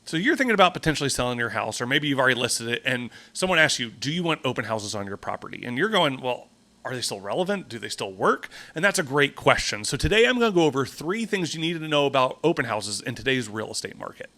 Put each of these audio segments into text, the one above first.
So you're thinking about potentially selling your house, or maybe you've already listed it and someone asks you, do you want open houses on your property? And you're going, well, are they still relevant? Do they still work? And that's a great question. So today I'm going to go over 3 things you need to know about open houses in today's real estate market.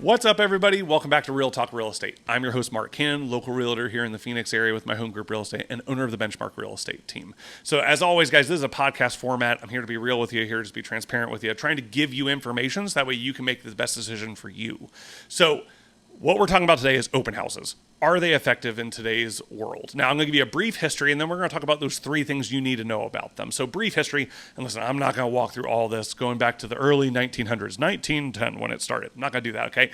What's up, everybody? Welcome back to Real Talk Real Estate. I'm your host, Mark Cannon, local realtor here in the Phoenix area with my home group real estate and owner of the Benchmark Real Estate team. So as always, guys, this is a podcast format. I'm here to be real with you, here to be transparent with you, trying to give you information so that way you can make the best decision for you. So what we're talking about today is open houses. Are they effective in today's world? Now, I'm going to give you a brief history, and then we're going to talk about those 3 things you need to know about them. So brief history, and listen, I'm not going to walk through all this going back to the early 1900s, 1910 when it started. I'm not going to do that, okay?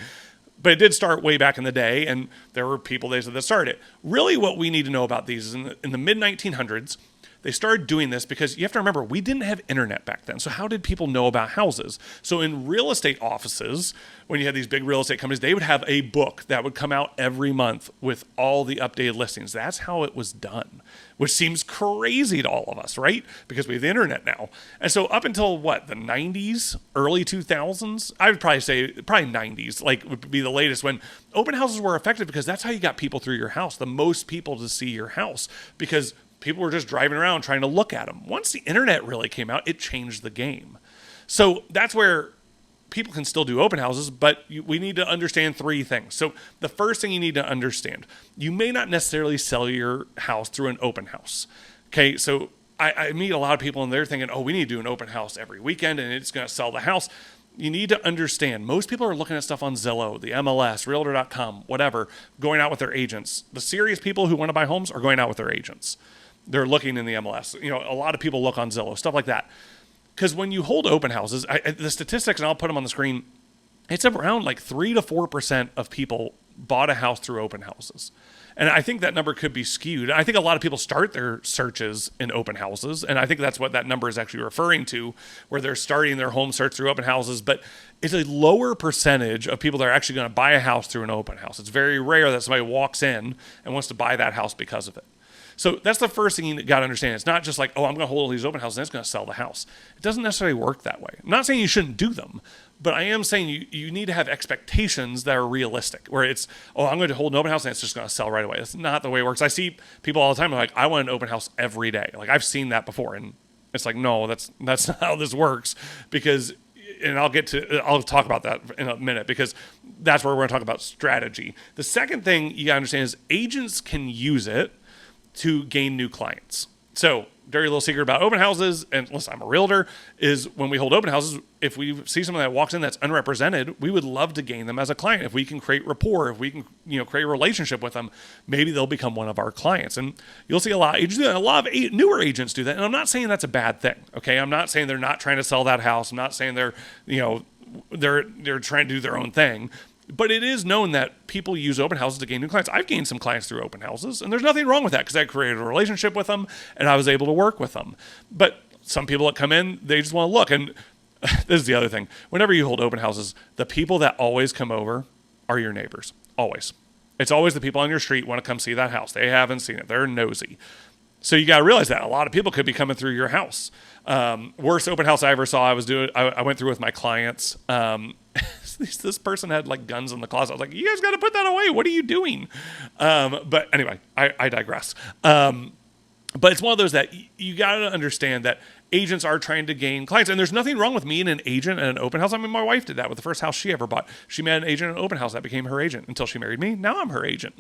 But it did start way back in the day, and there were people that started it. Really what we need to know about these is in the mid-1900s, they started doing this because you have to remember, we didn't have internet back then. So how did people know about houses? So in real estate offices, when you had these big real estate companies, they would have a book that would come out every month with all the updated listings. That's how it was done, which seems crazy to all of us, right? Because we have the internet now. And so up until the 90s, early 2000s, I would probably say 90s, would be the latest when open houses were effective because that's how you got people through your house, the most people to see your house, because people were just driving around trying to look at them. Once the internet really came out, it changed the game. So that's where people can still do open houses, but we need to understand 3 things. So the first thing you need to understand, you may not necessarily sell your house through an open house. Okay, so I meet a lot of people and they're thinking, we need to do an open house every weekend and it's going to sell the house. You need to understand, most people are looking at stuff on Zillow, the MLS, Realtor.com, whatever, going out with their agents. The serious people who want to buy homes are going out with their agents. They're looking in the MLS. A lot of people look on Zillow, stuff like that. Because when you hold open houses, the statistics, and I'll put them on the screen, it's around 3 to 4% of people bought a house through open houses. And I think that number could be skewed. I think a lot of people start their searches in open houses, and I think that's what that number is actually referring to, where they're starting their home search through open houses. But it's a lower percentage of people that are actually going to buy a house through an open house. It's very rare that somebody walks in and wants to buy that house because of it. So that's the first thing you got to understand. It's not just I'm going to hold all these open houses and it's going to sell the house. It doesn't necessarily work that way. I'm not saying you shouldn't do them, but I am saying you need to have expectations that are realistic, where it's, I'm going to hold an open house and it's just going to sell right away. That's not the way it works. I see people all the time like, I want an open house every day. I've seen that before, and it's no, that's not how this works, because, and I'll talk about that in a minute, because that's where we're going to talk about strategy. The second thing you got to understand is agents can use it to gain new clients. So, dirty little secret about open houses, and listen, I'm a realtor, is when we hold open houses, if we see someone that walks in that's unrepresented, we would love to gain them as a client. If we can create rapport, if we can create a relationship with them, maybe they'll become one of our clients. And you'll see a lot of agents do that. A lot of newer agents do that. And I'm not saying that's a bad thing. Okay, I'm not saying they're not trying to sell that house. I'm not saying they're trying to do their own thing. But it is known that people use open houses to gain new clients. I've gained some clients through open houses, and there's nothing wrong with that because I created a relationship with them and I was able to work with them. But some people that come in, they just want to look. And this is the other thing. Whenever you hold open houses, the people that always come over are your neighbors. Always. It's always the people on your street want to come see that house. They haven't seen it. They're nosy. So you got to realize that a lot of people could be coming through your house. Worst open house I ever saw, I went through with my clients. This person had guns in the closet. I was like, you guys got to put that away. What are you doing? But anyway, I digress. But it's one of those that you got to understand that agents are trying to gain clients. And there's nothing wrong with me and an agent at an open house. I mean, my wife did that with the first house she ever bought. She met an agent at an open house that became her agent until she married me. Now I'm her agent.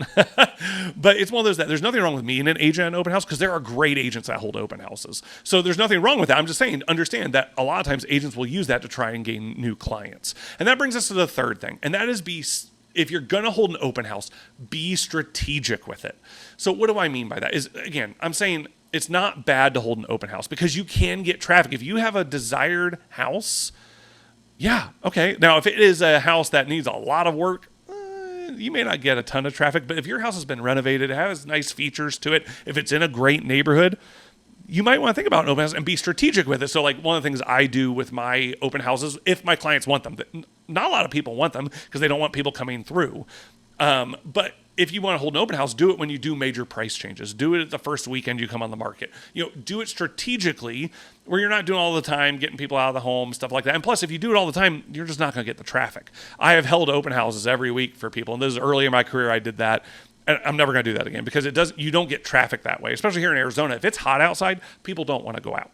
But it's one of those that there's nothing wrong with me and an agent at an open house, because there are great agents that hold open houses. So there's nothing wrong with that. I'm just saying, understand that a lot of times agents will use that to try and gain new clients. And that brings us to the third thing. And that is if you're going to hold an open house, be strategic with it. So what do I mean by that? Is, again, I'm saying it's not bad to hold an open house because you can get traffic. If you have a desired house, yeah, okay. Now, if it is a house that needs a lot of work, you may not get a ton of traffic. But if your house has been renovated, it has nice features to it, if it's in a great neighborhood, you might want to think about an open house and be strategic with it. So one of the things I do with my open houses, if my clients want them, not a lot of people want them because they don't want people coming through. But if you want to hold an open house, do it when you do major price changes. Do it at the first weekend you come on the market. Do it strategically where you're not doing all the time, getting people out of the home, stuff like that. And plus, if you do it all the time, you're just not going to get the traffic. I have held open houses every week for people, and this is early in my career I did that. And I'm never going to do that again because you don't get traffic that way, especially here in Arizona. If it's hot outside, people don't want to go out.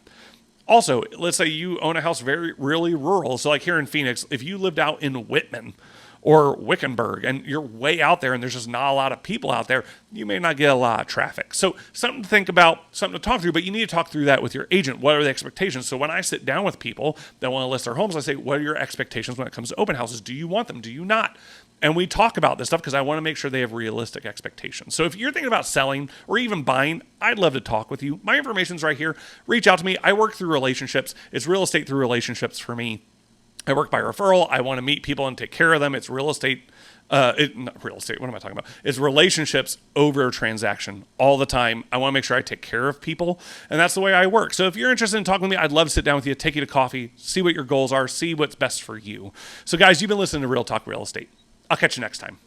Also, let's say you own a house really rural. So like here in Phoenix, if you lived out in Whitman or Wickenburg and you're way out there and there's just not a lot of people out there, you may not get a lot of traffic. So something to think about, something to talk through, but you need to talk through that with your agent. What are the expectations? So when I sit down with people that want to list their homes, I say, what are your expectations when it comes to open houses? Do you want them? Do you not? And we talk about this stuff because I want to make sure they have realistic expectations. So if you're thinking about selling or even buying, I'd love to talk with you. My information's right here. Reach out to me. I work through relationships. It's real estate through relationships for me. I work by referral. I want to meet people and take care of them. It's real estate. Not real estate. What am I talking about? It's relationships over transaction all the time. I want to make sure I take care of people. And that's the way I work. So if you're interested in talking with me, I'd love to sit down with you, take you to coffee, see what your goals are, see what's best for you. So guys, you've been listening to Real Talk Real Estate. I'll catch you next time.